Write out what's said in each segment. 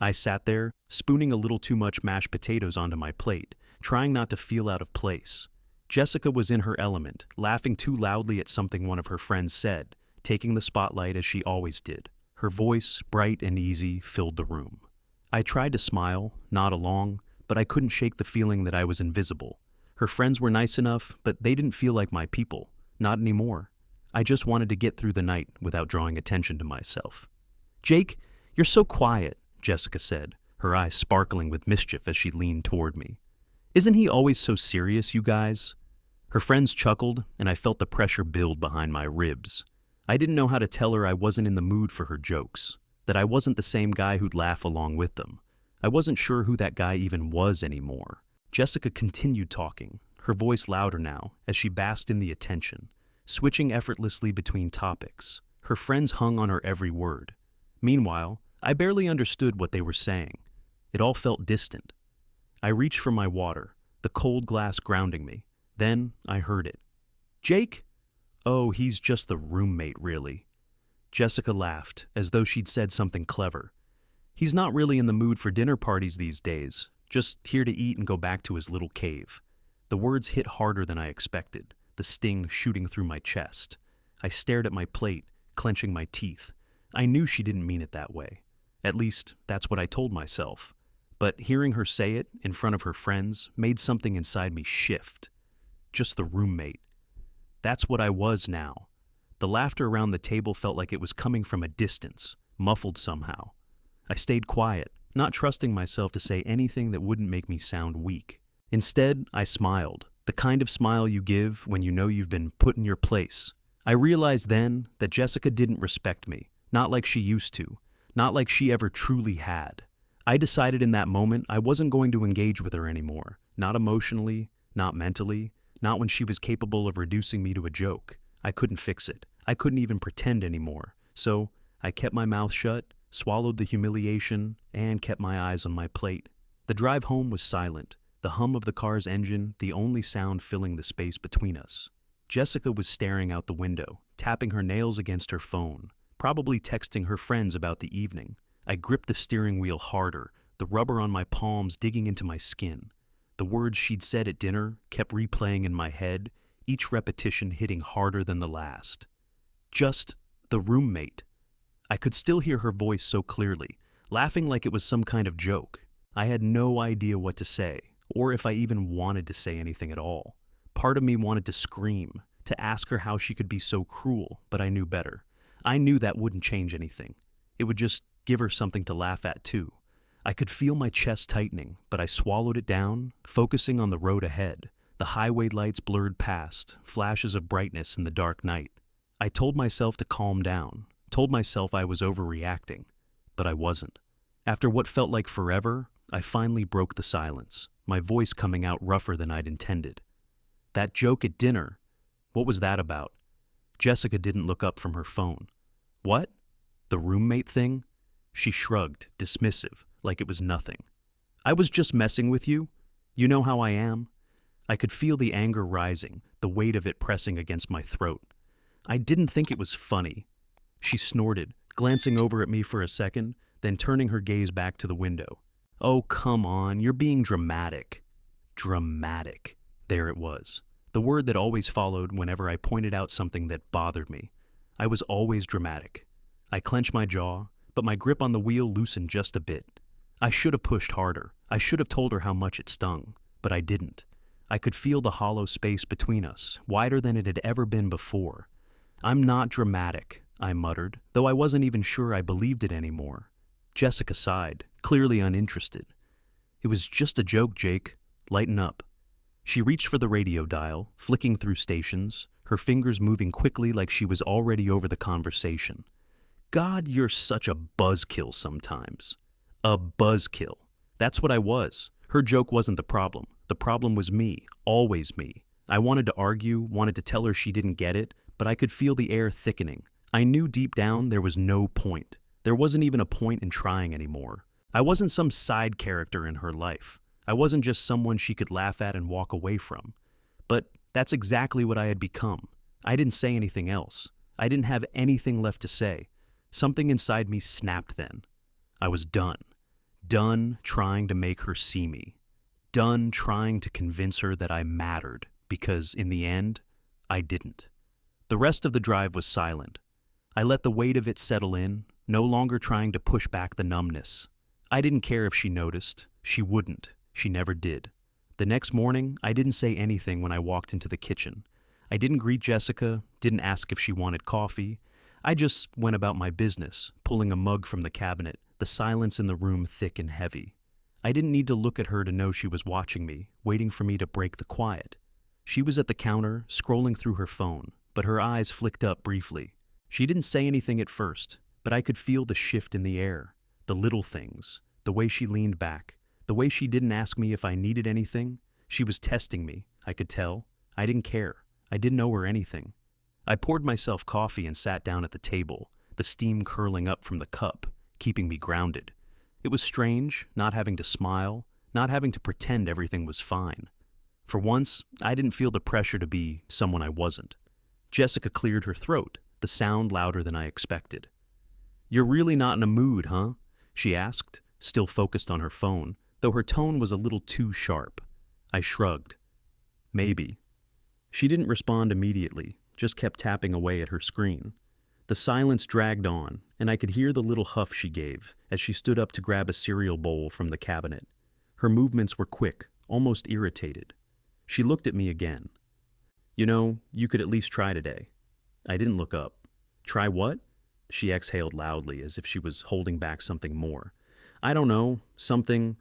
I sat there, spooning a little too much mashed potatoes onto my plate, trying not to feel out of place. Jessica was in her element, laughing too loudly at something one of her friends said, taking the spotlight as she always did. Her voice, bright and easy, filled the room. I tried to smile, nod along, but I couldn't shake the feeling that I was invisible. Her friends were nice enough, but they didn't feel like my people. Not anymore. I just wanted to get through the night without drawing attention to myself. "Jake, you're so quiet," Jessica said, her eyes sparkling with mischief as she leaned toward me. "Isn't he always so serious, you guys?" Her friends chuckled, and I felt the pressure build behind my ribs. I didn't know how to tell her I wasn't in the mood for her jokes, that I wasn't the same guy who'd laugh along with them. I wasn't sure who that guy even was anymore. Jessica continued talking, her voice louder now, as she basked in the attention, switching effortlessly between topics. Her friends hung on her every word. Meanwhile, I barely understood what they were saying. It all felt distant. I reached for my water, the cold glass grounding me. Then I heard it. "Jake? Oh, he's just the roommate, really." Jessica laughed, as though she'd said something clever. "He's not really in the mood for dinner parties these days, just here to eat and go back to his little cave." The words hit harder than I expected, the sting shooting through my chest. I stared at my plate, clenching my teeth. I knew she didn't mean it that way. At least, that's what I told myself. But hearing her say it in front of her friends made something inside me shift. Just the roommate. That's what I was now. The laughter around the table felt like it was coming from a distance, muffled somehow. I stayed quiet, not trusting myself to say anything that wouldn't make me sound weak. Instead, I smiled, the kind of smile you give when you know you've been put in your place. I realized then that Jessica didn't respect me, not like she used to, not like she ever truly had. I decided in that moment I wasn't going to engage with her anymore, not emotionally, not mentally, not when she was capable of reducing me to a joke. I couldn't fix it. I couldn't even pretend anymore. So I kept my mouth shut, swallowed the humiliation, and kept my eyes on my plate. The drive home was silent, the hum of the car's engine the only sound filling the space between us. Jessica was staring out the window, tapping her nails against her phone, probably texting her friends about the evening. I gripped the steering wheel harder, the rubber on my palms digging into my skin. The words she'd said at dinner kept replaying in my head, each repetition hitting harder than the last. Just the roommate. I could still hear her voice so clearly, laughing like it was some kind of joke. I had no idea what to say, or if I even wanted to say anything at all. Part of me wanted to scream, to ask her how she could be so cruel, but I knew better. I knew that wouldn't change anything. It would just give her something to laugh at too. I could feel my chest tightening, but I swallowed it down, focusing on the road ahead. The highway lights blurred past, flashes of brightness in the dark night. I told myself to calm down, told myself I was overreacting, but I wasn't. After what felt like forever, I finally broke the silence, my voice coming out rougher than I'd intended. "That joke at dinner, what was that about?" Jessica didn't look up from her phone. "What? The roommate thing?" She shrugged, dismissive, like it was nothing. "I was just messing with you. You know how I am." I could feel the anger rising, the weight of it pressing against my throat. "I didn't think it was funny." She snorted, glancing over at me for a second, then turning her gaze back to the window. "Oh, come on, you're being dramatic." Dramatic. There it was. The word that always followed whenever I pointed out something that bothered me. I was always dramatic. I clenched my jaw, but my grip on the wheel loosened just a bit. I should have pushed harder. I should have told her how much it stung, but I didn't. I could feel the hollow space between us, wider than it had ever been before. "I'm not dramatic," I muttered, though I wasn't even sure I believed it anymore. Jessica sighed, clearly uninterested. "It was just a joke, Jake. Lighten up." She reached for the radio dial, flicking through stations, her fingers moving quickly like she was already over the conversation. "God, you're such a buzzkill sometimes." A buzzkill. That's what I was. Her joke wasn't the problem. The problem was me, always me. I wanted to argue, wanted to tell her she didn't get it, but I could feel the air thickening. I knew deep down there was no point. There wasn't even a point in trying anymore. I wasn't some side character in her life. I wasn't just someone she could laugh at and walk away from. But that's exactly what I had become. I didn't say anything else. I didn't have anything left to say. Something inside me snapped then. I was done. Done trying to make her see me. Done trying to convince her that I mattered, because in the end, I didn't. The rest of the drive was silent. I let the weight of it settle in, no longer trying to push back the numbness. I didn't care if she noticed. She wouldn't. She never did. The next morning, I didn't say anything when I walked into the kitchen. I didn't greet Jessica, didn't ask if she wanted coffee. I just went about my business, pulling a mug from the cabinet, the silence in the room thick and heavy. I didn't need to look at her to know she was watching me, waiting for me to break the quiet. She was at the counter, scrolling through her phone, but her eyes flicked up briefly. She didn't say anything at first, but I could feel the shift in the air, the little things, the way she leaned back, the way she didn't ask me if I needed anything. She was testing me, I could tell. I didn't care. I didn't owe her anything. I poured myself coffee and sat down at the table, the steam curling up from the cup, keeping me grounded. It was strange, not having to smile, not having to pretend everything was fine. For once, I didn't feel the pressure to be someone I wasn't. Jessica cleared her throat, the sound louder than I expected. "You're really not in a mood, huh?" she asked, still focused on her phone, though her tone was a little too sharp. I shrugged. "Maybe." She didn't respond immediately, just kept tapping away at her screen. The silence dragged on, and I could hear the little huff she gave as she stood up to grab a cereal bowl from the cabinet. Her movements were quick, almost irritated. She looked at me again. "You know, you could at least try today." I didn't look up. "Try what?" She exhaled loudly, as if she was holding back something more. "I don't know, something."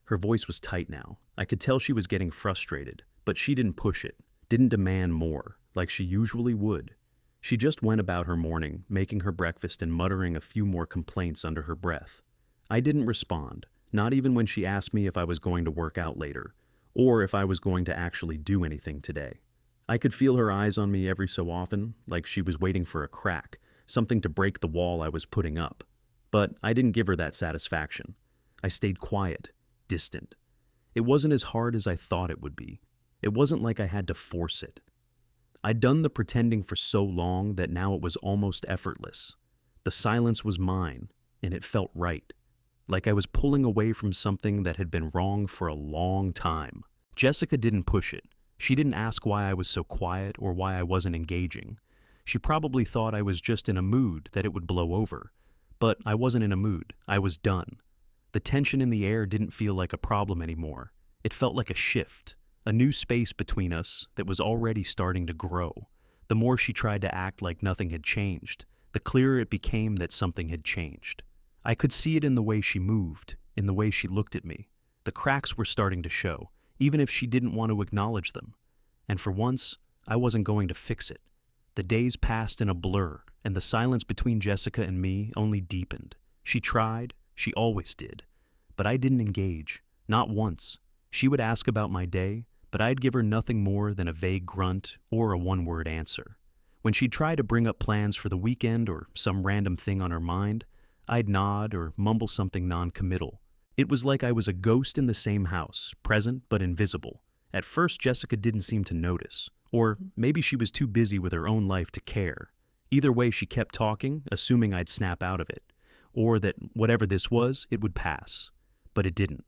Her voice was tight now. I could tell she was getting frustrated, but she didn't push it, didn't demand more, like she usually would. She just went about her morning, making her breakfast and muttering a few more complaints under her breath. I didn't respond, not even when she asked me if I was going to work out later, or if I was going to actually do anything today. I could feel her eyes on me every so often, like she was waiting for a crack, something to break the wall I was putting up. But I didn't give her that satisfaction. I stayed quiet, distant. It wasn't as hard as I thought it would be. It wasn't like I had to force it. I'd done the pretending for so long that now it was almost effortless. The silence was mine, and it felt right. Like I was pulling away from something that had been wrong for a long time. Jessica didn't push it. She didn't ask why I was so quiet or why I wasn't engaging. She probably thought I was just in a mood that it would blow over. But I wasn't in a mood. I was done. The tension in the air didn't feel like a problem anymore. It felt like a shift. A new space between us that was already starting to grow. The more she tried to act like nothing had changed, the clearer it became that something had changed. I could see it in the way she moved, in the way she looked at me. The cracks were starting to show, even if she didn't want to acknowledge them. And for once, I wasn't going to fix it. The days passed in a blur, and the silence between Jessica and me only deepened. She tried, she always did. But I didn't engage, not once. She would ask about my day, but I'd give her nothing more than a vague grunt or a one-word answer. When she'd try to bring up plans for the weekend or some random thing on her mind, I'd nod or mumble something non-committal. It was like I was a ghost in the same house, present but invisible. At first, Jessica didn't seem to notice, or maybe she was too busy with her own life to care. Either way, she kept talking, assuming I'd snap out of it, or that whatever this was, it would pass. But it didn't.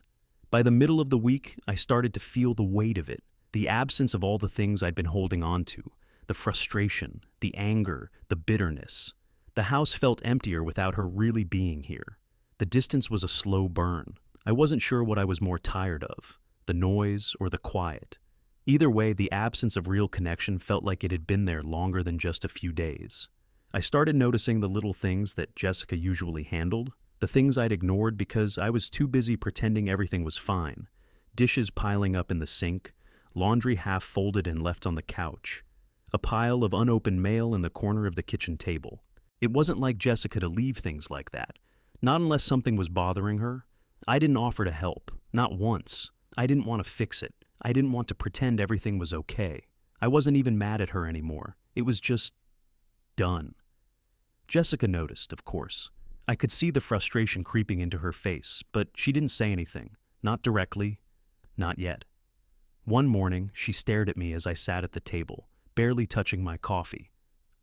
By the middle of the week, I started to feel the weight of it, the absence of all the things I'd been holding on to, the frustration, the anger, the bitterness. The house felt emptier without her really being here. The distance was a slow burn. I wasn't sure what I was more tired of, the noise or the quiet. Either way, the absence of real connection felt like it had been there longer than just a few days. I started noticing the little things that Jessica usually handled, the things I'd ignored because I was too busy pretending everything was fine. Dishes piling up in the sink, laundry half folded and left on the couch, a pile of unopened mail in the corner of the kitchen table. It wasn't like Jessica to leave things like that, not unless something was bothering her. I didn't offer to help, not once. I didn't want to fix it. I didn't want to pretend everything was okay. I wasn't even mad at her anymore. It was just done. Jessica noticed, of course. I could see the frustration creeping into her face, but she didn't say anything. Not directly. Not yet. One morning, she stared at me as I sat at the table, barely touching my coffee.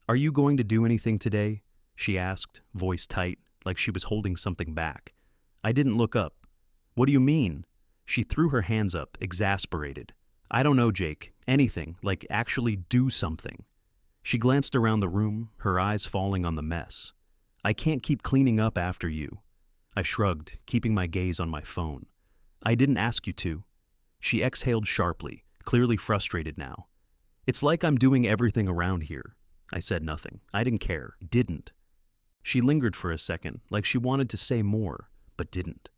"Are you going to do anything today?" she asked, voice tight, like she was holding something back. I didn't look up. What do you mean? She threw her hands up, exasperated. I don't know, Jake. Anything, like actually do something. She glanced around the room, her eyes falling on the mess. I can't keep cleaning up after you. I shrugged, keeping my gaze on my phone. I didn't ask you to. She exhaled sharply, clearly frustrated now. It's like I'm doing everything around here. I said nothing. I didn't care. Didn't. She lingered for a second, like she wanted to say more, but didn't.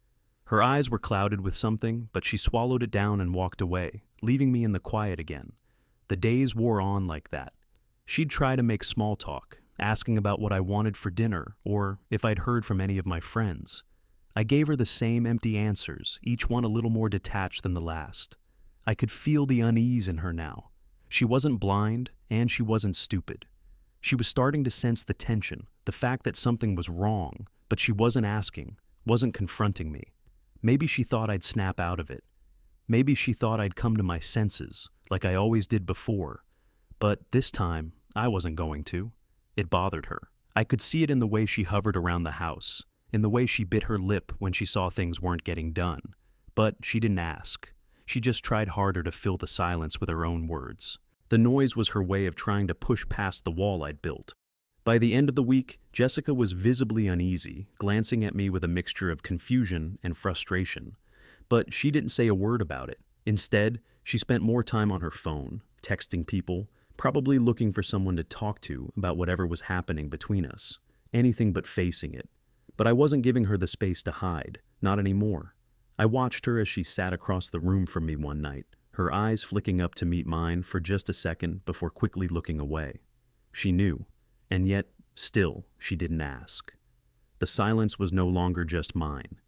Her eyes were clouded with something, but she swallowed it down and walked away, leaving me in the quiet again. The days wore on like that. She'd try to make small talk, asking about what I wanted for dinner or if I'd heard from any of my friends. I gave her the same empty answers, each one a little more detached than the last. I could feel the unease in her now. She wasn't blind, and she wasn't stupid. She was starting to sense the tension, the fact that something was wrong, but she wasn't asking, wasn't confronting me. Maybe she thought I'd snap out of it. Maybe she thought I'd come to my senses, like I always did before. But this time, I wasn't going to. It bothered her. I could see it in the way she hovered around the house, in the way she bit her lip when she saw things weren't getting done. But she didn't ask. She just tried harder to fill the silence with her own words. The noise was her way of trying to push past the wall I'd built. By the end of the week, Jessica was visibly uneasy, glancing at me with a mixture of confusion and frustration. But she didn't say a word about it. Instead, she spent more time on her phone, texting people, probably looking for someone to talk to about whatever was happening between us. Anything but facing it. But I wasn't giving her the space to hide, not anymore. I watched her as she sat across the room from me one night, her eyes flicking up to meet mine for just a second before quickly looking away. She knew, and yet, still, she didn't ask. The silence was no longer just mine.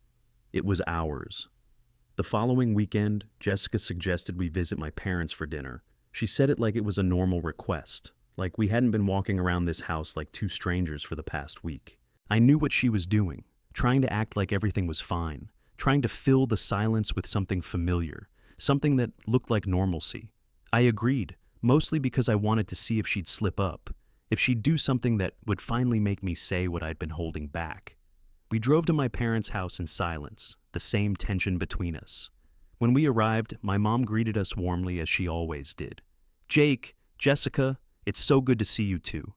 It was ours. The following weekend, Jessica suggested we visit my parents for dinner. She said it like it was a normal request, like we hadn't been walking around this house like two strangers for the past week. I knew what she was doing, trying to act like everything was fine, trying to fill the silence with something familiar, something that looked like normalcy. I agreed, mostly because I wanted to see if she'd slip up, if she'd do something that would finally make me say what I'd been holding back. We drove to my parents' house in silence, the same tension between us. When we arrived, my mom greeted us warmly as she always did. Jake, Jessica, it's so good to see you two.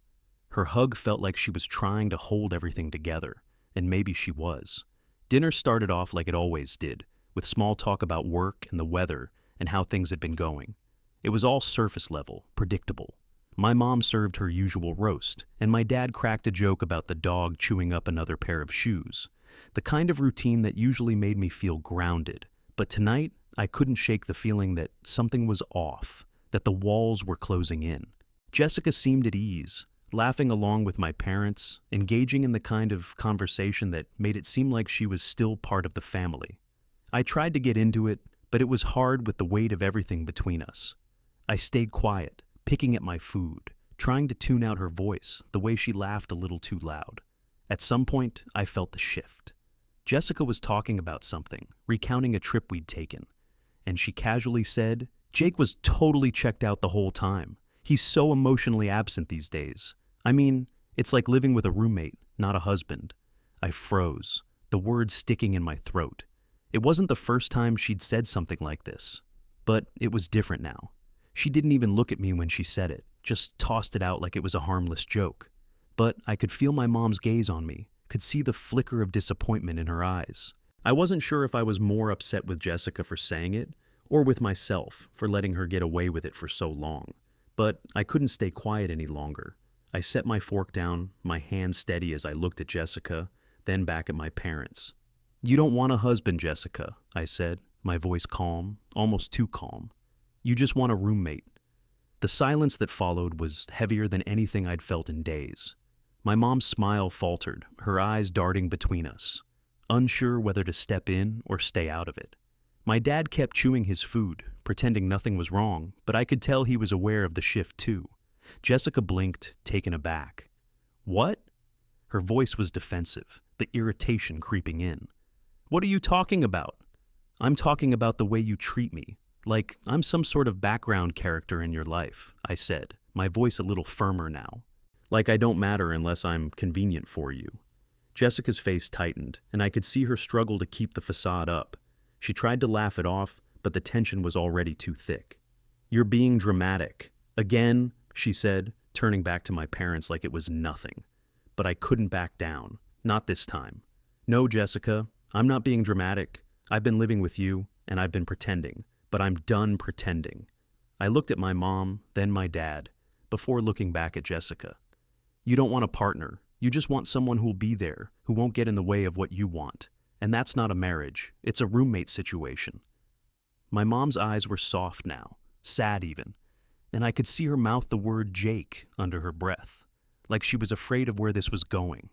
Her hug felt like she was trying to hold everything together, and maybe she was. Dinner started off like it always did, with small talk about work and the weather and how things had been going. It was all surface level, predictable. My mom served her usual roast, and my dad cracked a joke about the dog chewing up another pair of shoes. The kind of routine that usually made me feel grounded. But tonight, I couldn't shake the feeling that something was off, that the walls were closing in. Jessica seemed at ease, laughing along with my parents, engaging in the kind of conversation that made it seem like she was still part of the family. I tried to get into it, but it was hard with the weight of everything between us. I stayed quiet, picking at my food, trying to tune out her voice, the way she laughed a little too loud. At some point, I felt the shift. Jessica was talking about something, recounting a trip we'd taken, and she casually said, Jake was totally checked out the whole time. He's so emotionally absent these days. I mean, it's like living with a roommate, not a husband. I froze, the words sticking in my throat. It wasn't the first time she'd said something like this, but it was different now. She didn't even look at me when she said it, just tossed it out like it was a harmless joke. But I could feel my mom's gaze on me, could see the flicker of disappointment in her eyes. I wasn't sure if I was more upset with Jessica for saying it, or with myself for letting her get away with it for so long. But I couldn't stay quiet any longer. I set my fork down, my hand steady as I looked at Jessica, then back at my parents. You don't want a husband, Jessica, I said, my voice calm, almost too calm. You just want a roommate. The silence that followed was heavier than anything I'd felt in days. My mom's smile faltered, her eyes darting between us, unsure whether to step in or stay out of it. My dad kept chewing his food, pretending nothing was wrong, but I could tell he was aware of the shift too. Jessica blinked, taken aback. What? Her voice was defensive, the irritation creeping in. What are you talking about? I'm talking about the way you treat me, like I'm some sort of background character in your life, I said, my voice a little firmer now. Like I don't matter unless I'm convenient for you. Jessica's face tightened, and I could see her struggle to keep the facade up. She tried to laugh it off, but the tension was already too thick. "You're being dramatic. Again," she said, turning back to my parents like it was nothing. But I couldn't back down. Not this time. "No, Jessica, I'm not being dramatic. I've been living with you, and I've been pretending. But I'm done pretending." I looked at my mom, then my dad, before looking back at Jessica. "You don't want a partner. You just want someone who'll be there, who won't get in the way of what you want. And that's not a marriage. It's a roommate situation." My mom's eyes were soft now, sad even, and I could see her mouth the word Jake under her breath, like she was afraid of where this was going.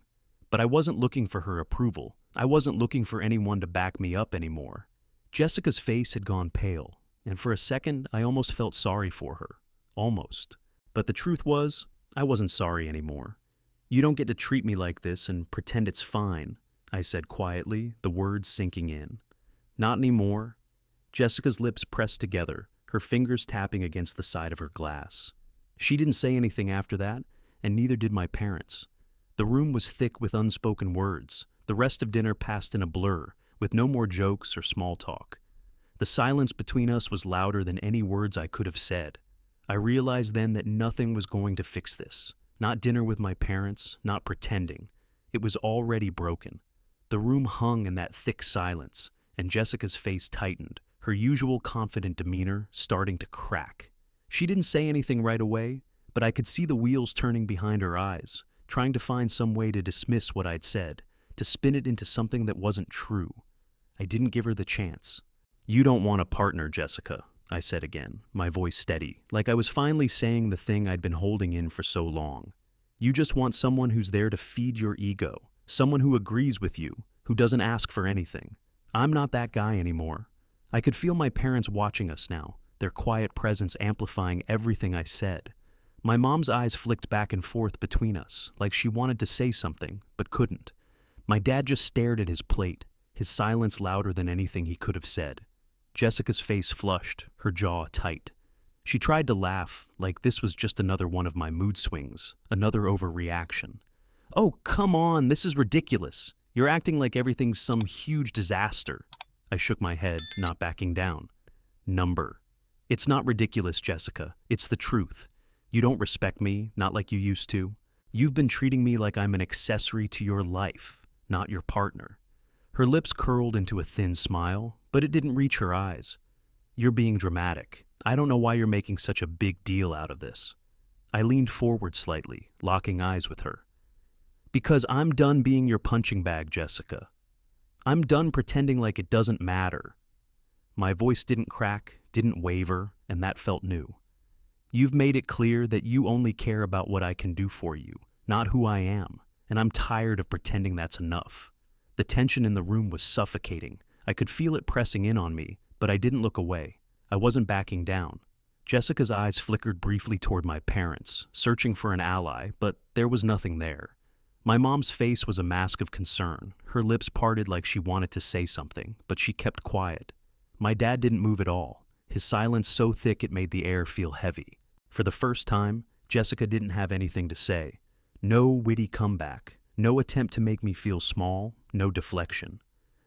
But I wasn't looking for her approval. I wasn't looking for anyone to back me up anymore. Jessica's face had gone pale, and for a second I almost felt sorry for her. Almost. But the truth was, I wasn't sorry anymore. "You don't get to treat me like this and pretend it's fine," I said quietly, the words sinking in. "Not anymore." Jessica's lips pressed together, her fingers tapping against the side of her glass. She didn't say anything after that, and neither did my parents. The room was thick with unspoken words. The rest of dinner passed in a blur, with no more jokes or small talk. The silence between us was louder than any words I could have said. I realized then that nothing was going to fix this. Not dinner with my parents, not pretending. It was already broken. The room hung in that thick silence, and Jessica's face tightened, her usual confident demeanor starting to crack. She didn't say anything right away, but I could see the wheels turning behind her eyes, trying to find some way to dismiss what I'd said, to spin it into something that wasn't true. I didn't give her the chance. "You don't want a partner, Jessica," I said again, my voice steady, like I was finally saying the thing I'd been holding in for so long. "You just want someone who's there to feed your ego, someone who agrees with you, who doesn't ask for anything. I'm not that guy anymore." I could feel my parents watching us now, their quiet presence amplifying everything I said. My mom's eyes flicked back and forth between us, like she wanted to say something, but couldn't. My dad just stared at his plate, his silence louder than anything he could have said. Jessica's face flushed, her jaw tight. She tried to laugh, like this was just another one of my mood swings, another overreaction. "Oh, come on, this is ridiculous. You're acting like everything's some huge disaster." I shook my head, not backing down. "Number. It's not ridiculous, Jessica. It's the truth. You don't respect me, not like you used to. You've been treating me like I'm an accessory to your life, not your partner." Her lips curled into a thin smile, but it didn't reach her eyes. "You're being dramatic. I don't know why you're making such a big deal out of this." I leaned forward slightly, locking eyes with her. "Because I'm done being your punching bag, Jessica. I'm done pretending like it doesn't matter." My voice didn't crack, didn't waver, and that felt new. "You've made it clear that you only care about what I can do for you, not who I am, and I'm tired of pretending that's enough." The tension in the room was suffocating. I could feel it pressing in on me, but I didn't look away. I wasn't backing down. Jessica's eyes flickered briefly toward my parents, searching for an ally, but there was nothing there. My mom's face was a mask of concern. Her lips parted like she wanted to say something, but she kept quiet. My dad didn't move at all, his silence so thick it made the air feel heavy. For the first time, Jessica didn't have anything to say. No witty comeback, no attempt to make me feel small, no deflection.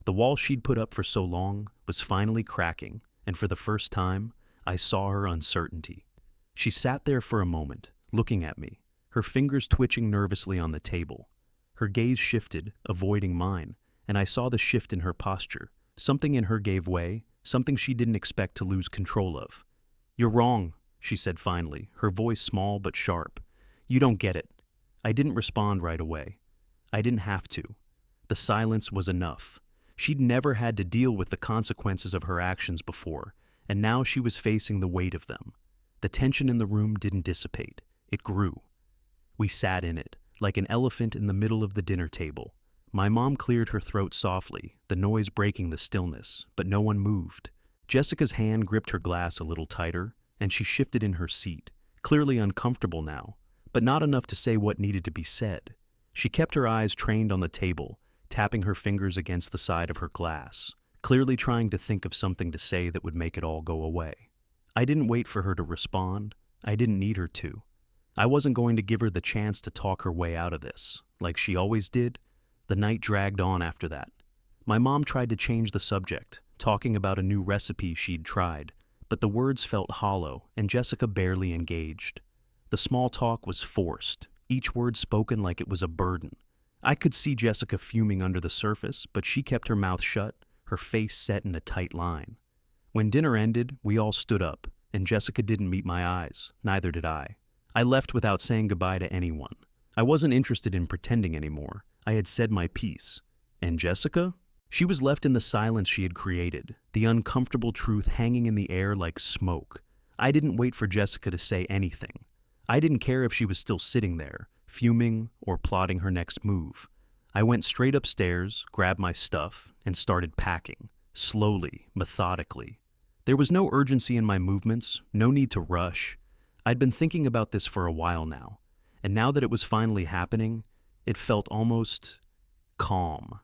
The wall she'd put up for so long was finally cracking, and for the first time, I saw her uncertainty. She sat there for a moment, looking at me, her fingers twitching nervously on the table. Her gaze shifted, avoiding mine, and I saw the shift in her posture. Something in her gave way, something she didn't expect to lose control of. "You're wrong," she said finally, her voice small but sharp. "You don't get it." I didn't respond right away. I didn't have to. The silence was enough. She'd never had to deal with the consequences of her actions before, and now she was facing the weight of them. The tension in the room didn't dissipate. It grew. We sat in it, like an elephant in the middle of the dinner table. My mom cleared her throat softly, the noise breaking the stillness, but no one moved. Jessica's hand gripped her glass a little tighter, and she shifted in her seat, clearly uncomfortable now, but not enough to say what needed to be said. She kept her eyes trained on the table, tapping her fingers against the side of her glass, clearly trying to think of something to say that would make it all go away. I didn't wait for her to respond. I didn't need her to. I wasn't going to give her the chance to talk her way out of this, like she always did. The night dragged on after that. My mom tried to change the subject, talking about a new recipe she'd tried, but the words felt hollow, and Jessica barely engaged. The small talk was forced, each word spoken like it was a burden. I could see Jessica fuming under the surface, but she kept her mouth shut, her face set in a tight line. When dinner ended, we all stood up, and Jessica didn't meet my eyes, neither did I. I left without saying goodbye to anyone. I wasn't interested in pretending anymore. I had said my piece. And Jessica? She was left in the silence she had created, the uncomfortable truth hanging in the air like smoke. I didn't wait for Jessica to say anything. I didn't care if she was still sitting there, fuming or plotting her next move. I went straight upstairs, grabbed my stuff, and started packing, slowly, methodically. There was no urgency in my movements, no need to rush. I'd been thinking about this for a while now, and now that it was finally happening, it felt almost calm.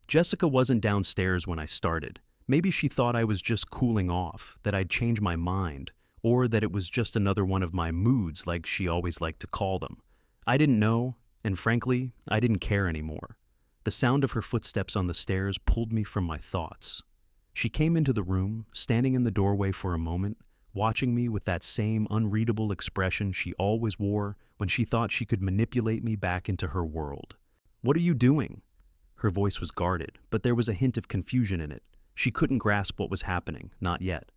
Jessica wasn't downstairs when I started. Maybe she thought I was just cooling off, that I'd changed my mind, or that it was just another one of my moods like she always liked to call them. I didn't know, and frankly, I didn't care anymore. The sound of her footsteps on the stairs pulled me from my thoughts. She came into the room, standing in the doorway for a moment, watching me with that same unreadable expression she always wore when she thought she could manipulate me back into her world. "What are you doing?" Her voice was guarded, but there was a hint of confusion in it. She couldn't grasp what was happening, not yet.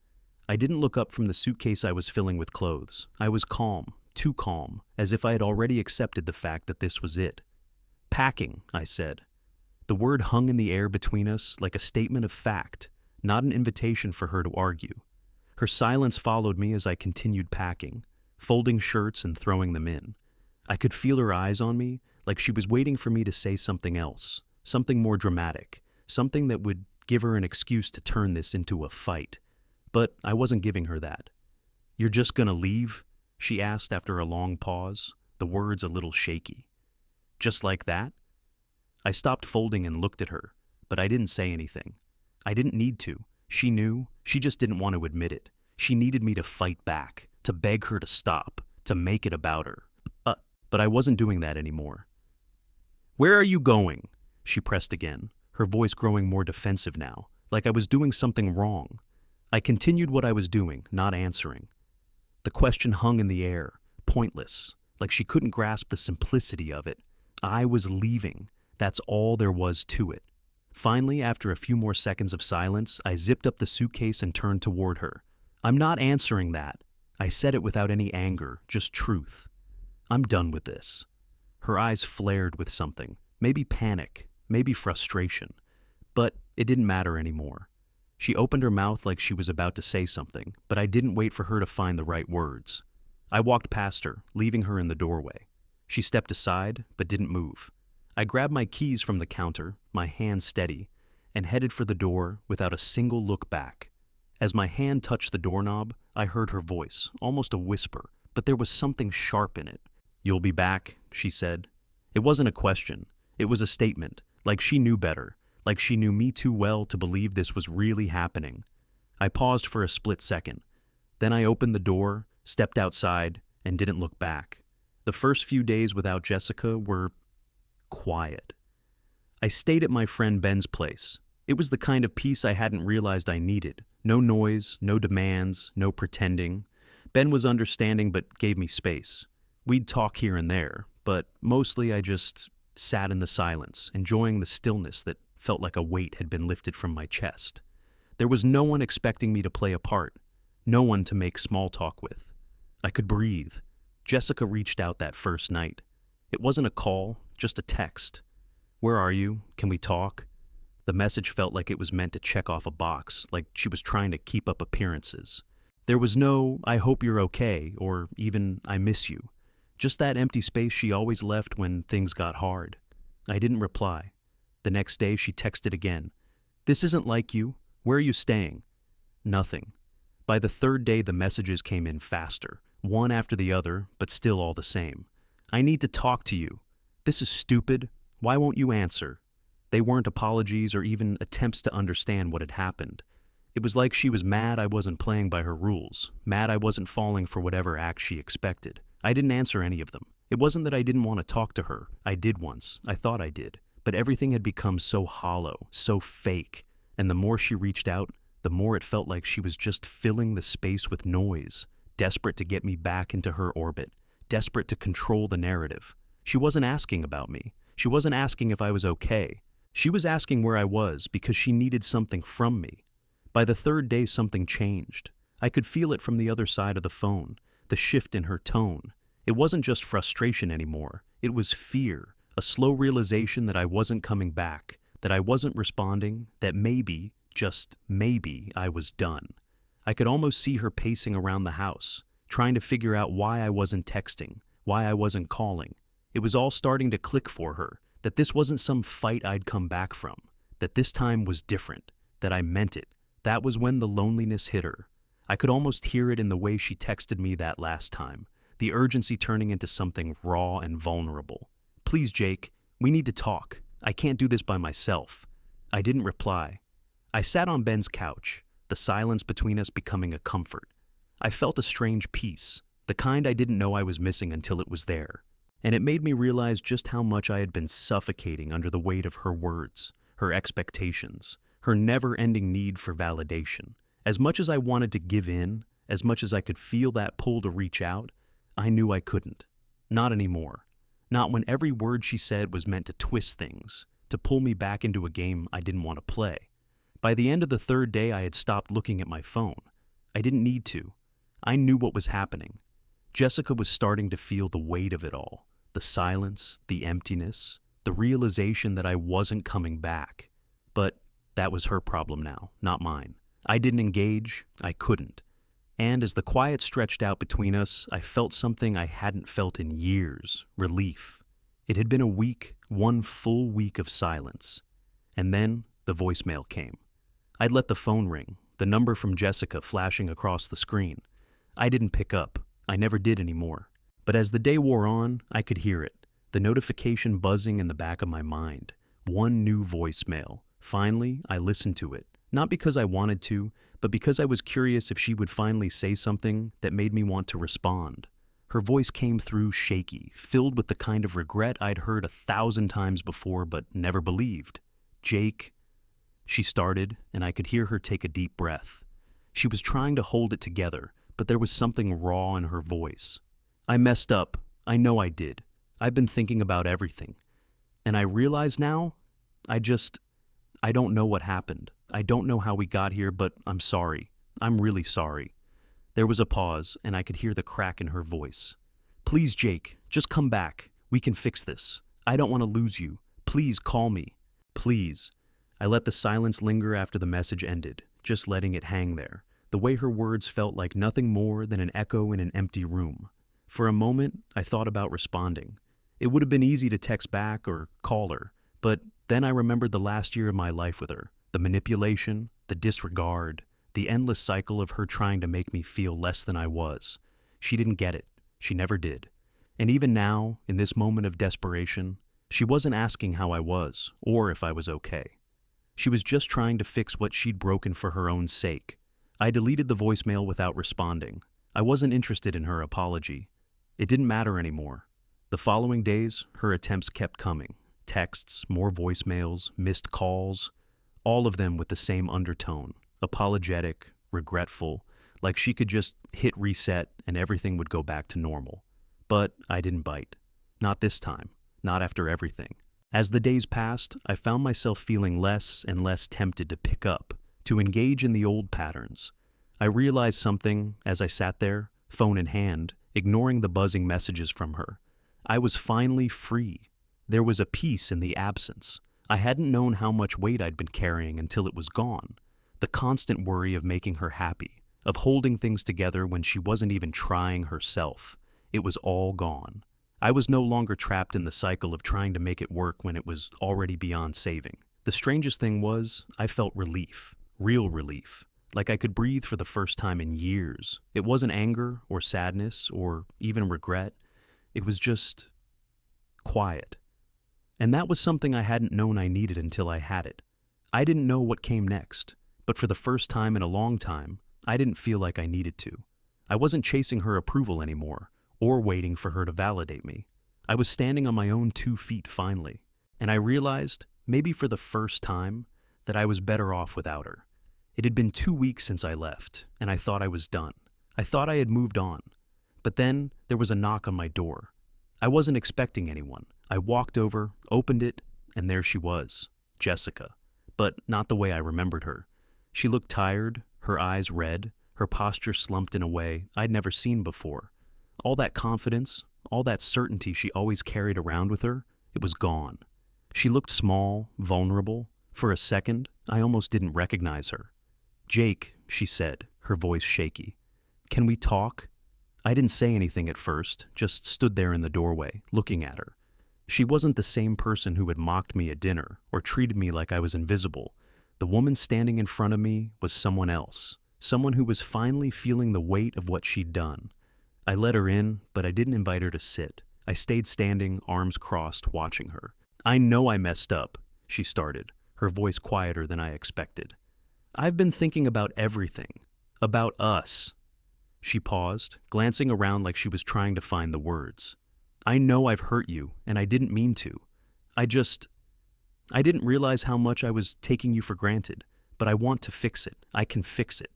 I didn't look up from the suitcase I was filling with clothes. I was calm, too calm, as if I had already accepted the fact that this was it. "Packing," I said. The word hung in the air between us like a statement of fact, not an invitation for her to argue. Her silence followed me as I continued packing, folding shirts and throwing them in. I could feel her eyes on me, like she was waiting for me to say something else, something more dramatic, something that would give her an excuse to turn this into a fight. But I wasn't giving her that. "You're just gonna leave?" she asked after a long pause, the words a little shaky. "Just like that?" I stopped folding and looked at her, but I didn't say anything. I didn't need to. She knew. She just didn't want to admit it. She needed me to fight back, to beg her to stop, to make it about her. But I wasn't doing that anymore. "Where are you going?" she pressed again, her voice growing more defensive now, like I was doing something wrong. I continued what I was doing, not answering. The question hung in the air, pointless, like she couldn't grasp the simplicity of it. I was leaving. That's all there was to it. Finally, after a few more seconds of silence, I zipped up the suitcase and turned toward her. "I'm not answering that." I said it without any anger, just truth. "I'm done with this." Her eyes flared with something, maybe panic, maybe frustration. But it didn't matter anymore. She opened her mouth like she was about to say something, but I didn't wait for her to find the right words. I walked past her, leaving her in the doorway. She stepped aside, but didn't move. I grabbed my keys from the counter, my hand steady, and headed for the door without a single look back. As my hand touched the doorknob, I heard her voice, almost a whisper, but there was something sharp in it. "You'll be back," she said. It wasn't a question. It was a statement, like she knew better, like she knew me too well to believe this was really happening. I paused for a split second. Then I opened the door, stepped outside, and didn't look back. The first few days without Jessica were quiet. I stayed at my friend Ben's place. It was the kind of peace I hadn't realized I needed. No noise, no demands, no pretending. Ben was understanding but gave me space. We'd talk here and there, but mostly I just sat in the silence, enjoying the stillness that felt like a weight had been lifted from my chest. There was no one expecting me to play a part, no one to make small talk with. I could breathe. Jessica reached out that first night. It wasn't a call, just a text. "Where are you? Can we talk?" The message felt like it was meant to check off a box, like she was trying to keep up appearances. There was no, "I hope you're okay," or even, "I miss you." Just that empty space she always left when things got hard. I didn't reply. The next day she texted again. "This isn't like you. Where are you staying?" Nothing. By the third day the messages came in faster, one after the other, but still all the same. "I need to talk to you. This is stupid. Why won't you answer?" They weren't apologies or even attempts to understand what had happened. It was like she was mad I wasn't playing by her rules, mad I wasn't falling for whatever act she expected. I didn't answer any of them. It wasn't that I didn't want to talk to her. I did once. I thought I did. But everything had become so hollow, so fake. and the more she reached out, the more it felt like she was just filling the space with noise, desperate to get me back into her orbit, desperate to control the narrative. She wasn't asking about me. She wasn't asking if I was okay. She was asking where I was because she needed something from me. By the third day, something changed. I could feel it from the other side of the phone, the shift in her tone. It wasn't just frustration anymore. It was fear, a slow realization that I wasn't coming back, that I wasn't responding, that maybe, just maybe, I was done. I could almost see her pacing around the house, trying to figure out why I wasn't texting, why I wasn't calling. It was all starting to click for her, that this wasn't some fight I'd come back from, that this time was different, that I meant it. That was when the loneliness hit her. I could almost hear it in the way she texted me that last time, the urgency turning into something raw and vulnerable. "Please, Jake, we need to talk. I can't do this by myself." I didn't reply. I sat on Ben's couch, the silence between us becoming a comfort. I felt a strange peace, the kind I didn't know I was missing until it was there. And it made me realize just how much I had been suffocating under the weight of her words, her expectations, her never-ending need for validation. As much as I wanted to give in, as much as I could feel that pull to reach out, I knew I couldn't. Not anymore. Not when every word she said was meant to twist things, to pull me back into a game I didn't want to play. By the end of the third day, I had stopped looking at my phone. I didn't need to. I knew what was happening. Jessica was starting to feel the weight of it all, the silence, the emptiness, the realization that I wasn't coming back. But that was her problem now, not mine. I didn't engage, I couldn't. And as the quiet stretched out between us, I felt something I hadn't felt in years, relief. It had been a week, one full week of silence. And then the voicemail came. I'd let the phone ring, the number from Jessica flashing across the screen. I didn't pick up. I never did anymore. But as the day wore on, I could hear it, the notification buzzing in the back of my mind. One new voicemail. Finally, I listened to it. Not because I wanted to, but because I was curious if she would finally say something that made me want to respond. Her voice came through shaky, filled with the kind of regret I'd heard 1,000 times before but never believed. "Jake," she started, and I could hear her take a deep breath. She was trying to hold it together, but there was something raw in her voice. "I messed up. I know I did. I've been thinking about everything. And I realize now, I don't know what happened. I don't know how we got here, but I'm sorry. I'm really sorry." There was a pause, and I could hear the crack in her voice. "Please, Jake, just come back. We can fix this. I don't want to lose you. Please call me. Please." I let the silence linger after the message ended, just letting it hang there. The way her words felt like nothing more than an echo in an empty room. For a moment, I thought about responding. It would have been easy to text back or call her, but then I remembered the last year of my life with her, the manipulation, the disregard, the endless cycle of her trying to make me feel less than I was. She didn't get it. She never did. And even now, in this moment of desperation, she wasn't asking how I was or if I was okay. She was just trying to fix what she'd broken for her own sake. I deleted the voicemail without responding. I wasn't interested in her apology. It didn't matter anymore. The following days, her attempts kept coming. Texts, more voicemails, missed calls, all of them with the same undertone, apologetic, regretful, like she could just hit reset and everything would go back to normal. But I didn't bite. Not this time. Not after everything. As the days passed, I found myself feeling less and less tempted to pick up, to engage in the old patterns. I realized something as I sat there, phone in hand, ignoring the buzzing messages from her. I was finally free. There was a peace in the absence. I hadn't known how much weight I'd been carrying until it was gone. The constant worry of making her happy, of holding things together when she wasn't even trying herself. It was all gone. I was no longer trapped in the cycle of trying to make it work when it was already beyond saving. The strangest thing was, I felt relief, real relief, like I could breathe for the first time in years. It wasn't anger or sadness or even regret. It was just quiet. And that was something I hadn't known I needed until I had it. I didn't know what came next, but for the first time in a long time, I didn't feel like I needed to. I wasn't chasing her approval anymore, or waiting for her to validate me. I was standing on my own 2 feet finally, and I realized, maybe for the first time, that I was better off without her. It had been 2 weeks since I left, and I thought I was done. I thought I had moved on. But then there was a knock on my door. I wasn't expecting anyone. I walked over, opened it, and there she was, Jessica. But not the way I remembered her. She looked tired, her eyes red, her posture slumped in a way I'd never seen before. All that confidence, all that certainty she always carried around with her, it was gone. She looked small, vulnerable. For a second, I almost didn't recognize her. "Jake," she said, her voice shaky. "Can we talk?" I didn't say anything at first, just stood there in the doorway, looking at her. She wasn't the same person who had mocked me at dinner or treated me like I was invisible. The woman standing in front of me was someone else, someone who was finally feeling the weight of what she'd done. I let her in, but I didn't invite her to sit. I stayed standing, arms crossed, watching her. "I know I messed up," she started, her voice quieter than I expected. "I've been thinking about everything. About us." She paused, glancing around like she was trying to find the words. "I know I've hurt you, and I didn't mean to. I didn't realize how much I was taking you for granted, but I want to fix it. I can fix it."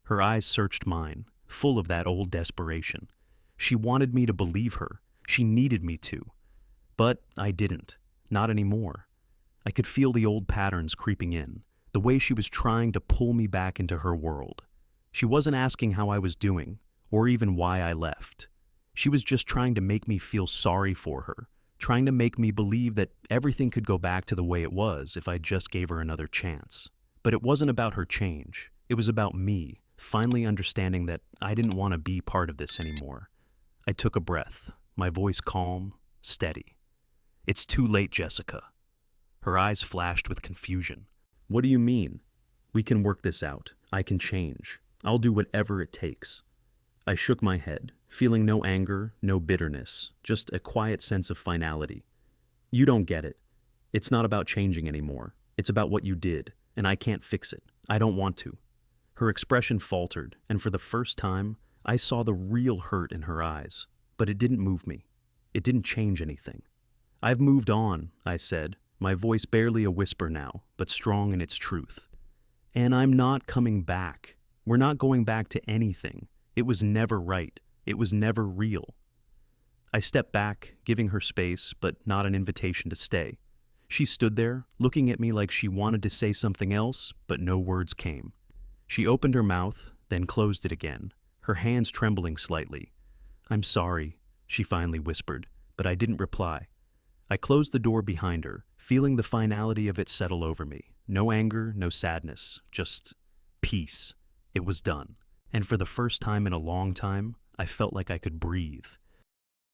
Her eyes searched mine, full of that old desperation. She wanted me to believe her. She needed me to. But I didn't. Not anymore. I could feel the old patterns creeping in, the way she was trying to pull me back into her world. She wasn't asking how I was doing, or even why I left. She was just trying to make me feel sorry for her, trying to make me believe that everything could go back to the way it was if I just gave her another chance. But it wasn't about her change. It was about me, finally understanding that I didn't want to be part of this anymore. I took a breath, my voice calm, steady. "It's too late, Jessica." Her eyes flashed with confusion. "What do you mean?" "We can work this out. I can change. I'll do whatever it takes." I shook my head, feeling no anger, no bitterness, just a quiet sense of finality. "You don't get it. It's not about changing anymore. It's about what you did, and I can't fix it. I don't want to." Her expression faltered, and for the first time, I saw the real hurt in her eyes. But it didn't move me. It didn't change anything. "I've moved on," I said, my voice barely a whisper now, but strong in its truth. "And I'm not coming back. We're not going back to anything. It was never right. It was never real." I stepped back, giving her space, but not an invitation to stay. She stood there, looking at me like she wanted to say something else, but no words came. She opened her mouth, then closed it again, her hands trembling slightly. "I'm sorry," she finally whispered, but I didn't reply. I closed the door behind her, feeling the finality of it settle over me. No anger, no sadness, just peace. It was done. And for the first time in a long time, I felt like I could breathe.